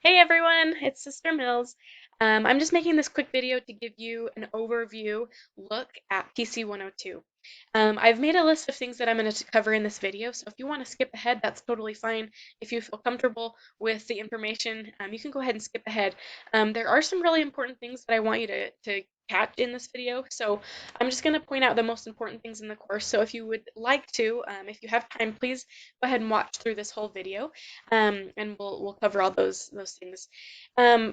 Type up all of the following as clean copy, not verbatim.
Hey everyone, it's Sister Mills. I'm just making this quick video to give you an overview look at PC 102. I've made a list of things that I'm going to cover in this video, so if you want to skip ahead, that's totally fine. If you feel comfortable with the information, you can go ahead and skip ahead. There are some really important things that I want you to catch in this video, so I'm just going to point out the most important things in the course. So if you would like to, if you have time, please go ahead and watch through this whole video, and we'll cover all those things.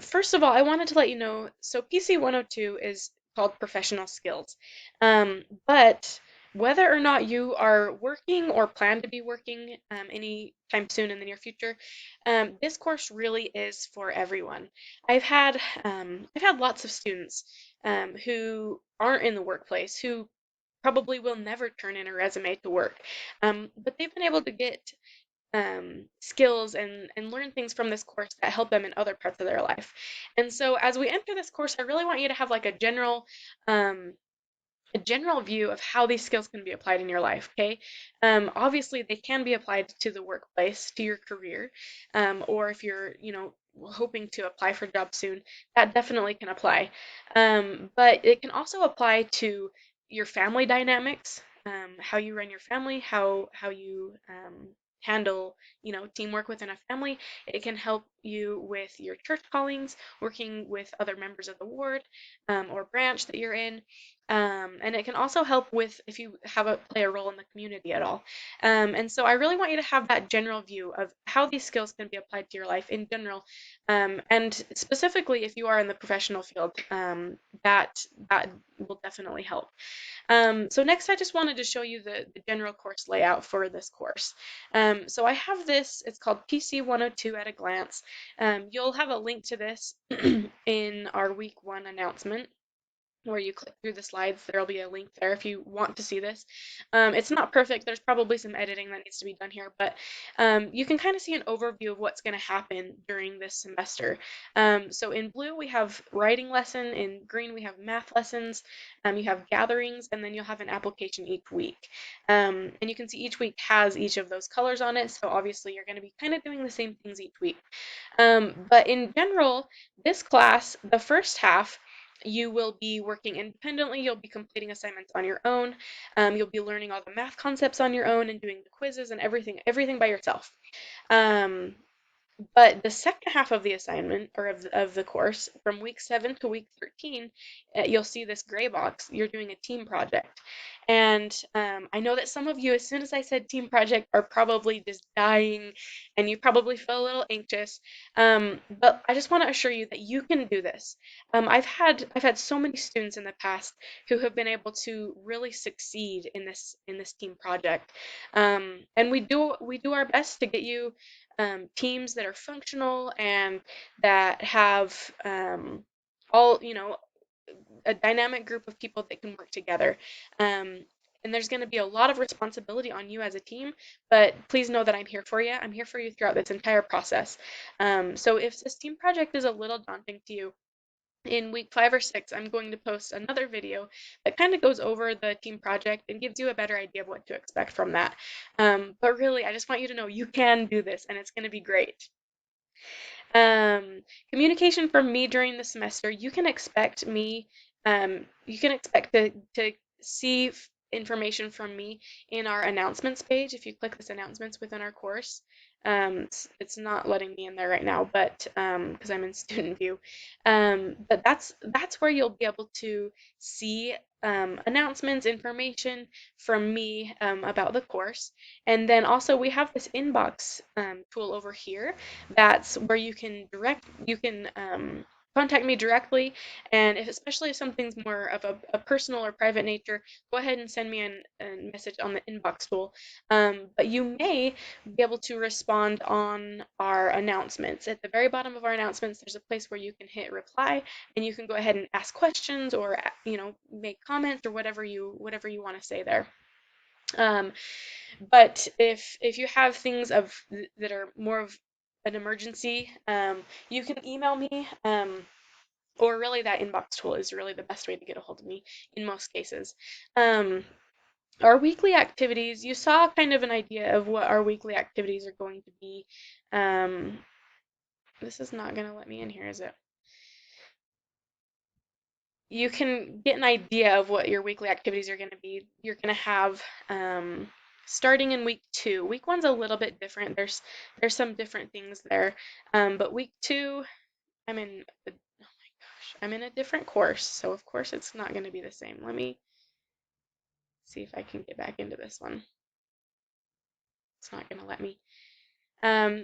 First of all, I wanted to let you know, so PC 102 is called Professional Skills, but whether or not you are working or plan to be working anytime soon in the near future, this course really is for everyone. I've had lots of students who aren't in the workplace who probably will never turn in a resume to work, but they've been able to get skills and learn things from this course that help them in other parts of their life. And so as we enter this course, I really want you to have like um, a general view of how these skills can be applied in your life, okay? Obviously, they can be applied to the workplace, to your career, or if you're, hoping to apply for jobs soon, that definitely can apply. But it can also apply to your family dynamics, how you run your family, how you handle, teamwork within a family. It can help you with your church callings, working with other members of the ward or branch that you're in. And it can also help with if you play a role in the community at all. And so I really want you to have that general view of how these skills can be applied to your life in general, and specifically if you are in the professional field, that will definitely help. So next, I just wanted to show you the general course layout for this course. So I have this, it's called PC 102 at a glance. You'll have a link to this in our week 1 announcement where you click through the slides. There'll be a link there if you want to see this. It's not perfect. There's probably some editing that needs to be done here, but you can kind of see an overview of what's going to happen during this semester. So in blue, we have writing lesson. In green, we have math lessons. You have gatherings, and then you'll have an application each week. And you can see each week has each of those colors on it, so obviously you're going to be kind of doing the same things each week. But in general, this class, the first half, you will be working independently. You'll be completing assignments on your own. You'll be learning all the math concepts on your own and doing the quizzes and everything by yourself. Um, but the second half of the assignment, or of the course, from week 7 to week 13, you'll see this gray box. You're doing a team project. And I know that some of you, as soon as I said team project, are probably just dying and you probably feel a little anxious. But I just want to assure you that you can do this. I've had so many students in the past who have been able to really succeed in this team project. And we do our best to get you teams that are functional and that have all, a dynamic group of people that can work together. Um, and there's going to be a lot of responsibility on you as a team, but please know that I'm here for you. I'm here for you throughout this entire process. So if this team project is a little daunting to you, in week 5 or 6, I'm going to post another video that kind of goes over the team project and gives you a better idea of what to expect from that. But really, I just want you to know you can do this and it's going to be great. Communication from me during the semester, you can expect to see information from me in our announcements page. If you click this announcements within our course, it's not letting me in there right now, but because I'm in student view, but that's where you'll be able to see announcements, information from me about the course. And then also we have this inbox tool over here. That's where you can contact me directly, and especially if something's more of a personal or private nature, go ahead and send me a message on the inbox tool. But you may be able to respond on our announcements. At the very bottom of our announcements, there's a place where you can hit reply, and you can go ahead and ask questions or make comments or whatever you want to say there. Um, but if you have things that are more of an emergency, you can email me, or really that inbox tool is really the best way to get a hold of me in most cases. Um, our weekly activities, you saw kind of an idea of what our weekly activities are going to be. Um, This is not going to let me in here, is it? You can get an idea of what your weekly activities are going to be. You're going to have starting in week 2. Week 1's a little bit different. There's some different things there, but week 2, I'm in. Oh my gosh, I'm in a different course, so of course it's not going to be the same. Let me see if I can get back into this one. It's not going to let me.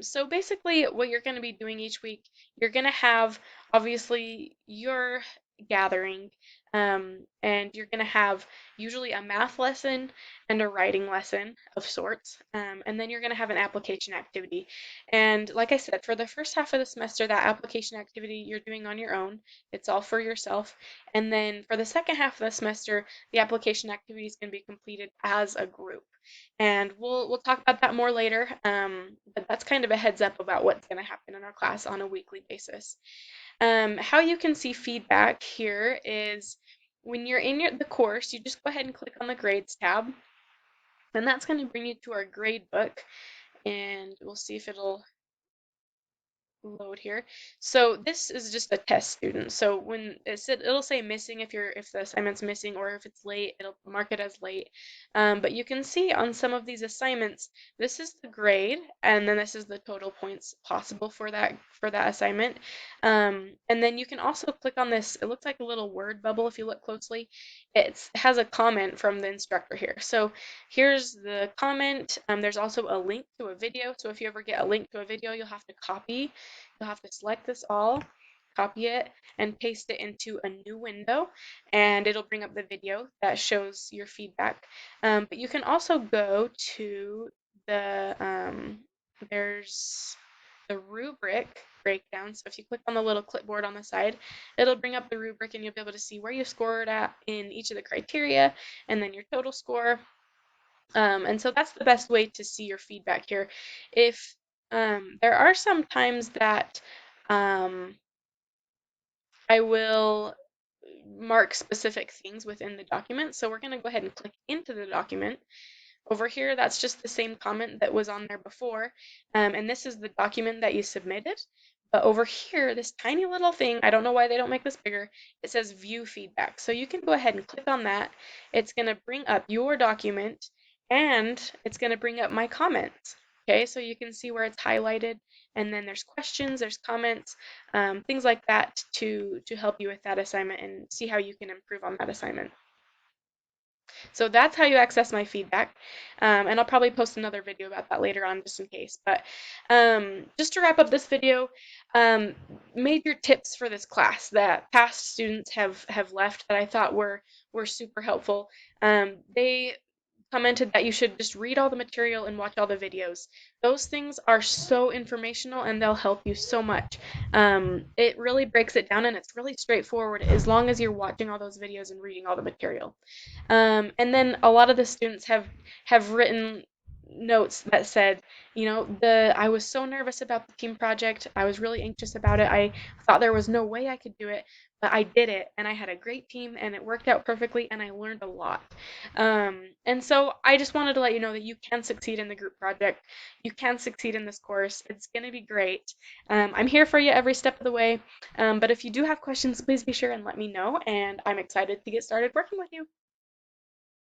So basically, what you're going to be doing each week, you're going to have obviously your gathering, and you're going to have usually a math lesson and a writing lesson of sorts, and then you're going to have an application activity. And like I said, for the first half of the semester, that application activity you're doing on your own, it's all for yourself. And then for the second half of the semester, the application activity is going to be completed as a group. And we'll talk about that more later, but that's kind of a heads up about what's going to happen in our class on a weekly basis. How you can see feedback here is when you're in the course, you just go ahead and click on the grades tab, and that's going to bring you to our grade book, and we'll see if it'll load here. So this is just a test student. So when it'll say missing if the assignment's missing, or if it's late, it'll mark it as late. But you can see on some of these assignments, this is the grade, and then this is the total points possible for that assignment. And then you can also click on this. It looks like a little word bubble if you look closely. It has a comment from the instructor here. So here's the comment. There's also a link to a video. So if you ever get a link to a video, you'll have to select this all, copy it, and paste it into a new window, and it'll bring up the video that shows your feedback. But you can also go to there's the rubric breakdown. So if you click on the little clipboard on the side, it'll bring up the rubric, and you'll be able to see where you scored at in each of the criteria, and then your total score. And so that's the best way to see your feedback here. If there are some times that I will mark specific things within the document. So we're going to go ahead and click into the document. Over here, that's just the same comment that was on there before. And this is the document that you submitted. But over here, this tiny little thing, I don't know why they don't make this bigger, it says view feedback. So you can go ahead and click on that. It's going to bring up your document, and it's going to bring up my comments. Okay, so you can see where it's highlighted, and then there's questions, there's comments, things like that to help you with that assignment and see how you can improve on that assignment. So that's how you access my feedback, and I'll probably post another video about that later on just in case. But just to wrap up this video, major tips for this class that past students have left that I thought were super helpful. They commented that you should just read all the material and watch all the videos. Those things are so informational, and they'll help you so much. It really breaks it down, and it's really straightforward as long as you're watching all those videos and reading all the material. And then a lot of the students have written notes that said, I was so nervous about the team project. I was really anxious about it. I thought there was no way I could do it, but I did it, and I had a great team, and it worked out perfectly, and I learned a lot. And so I just wanted to let you know that you can succeed in the group project. You can succeed in this course. It's going to be great. I'm here for you every step of the way. But if you do have questions, please be sure and let me know, and I'm excited to get started working with you.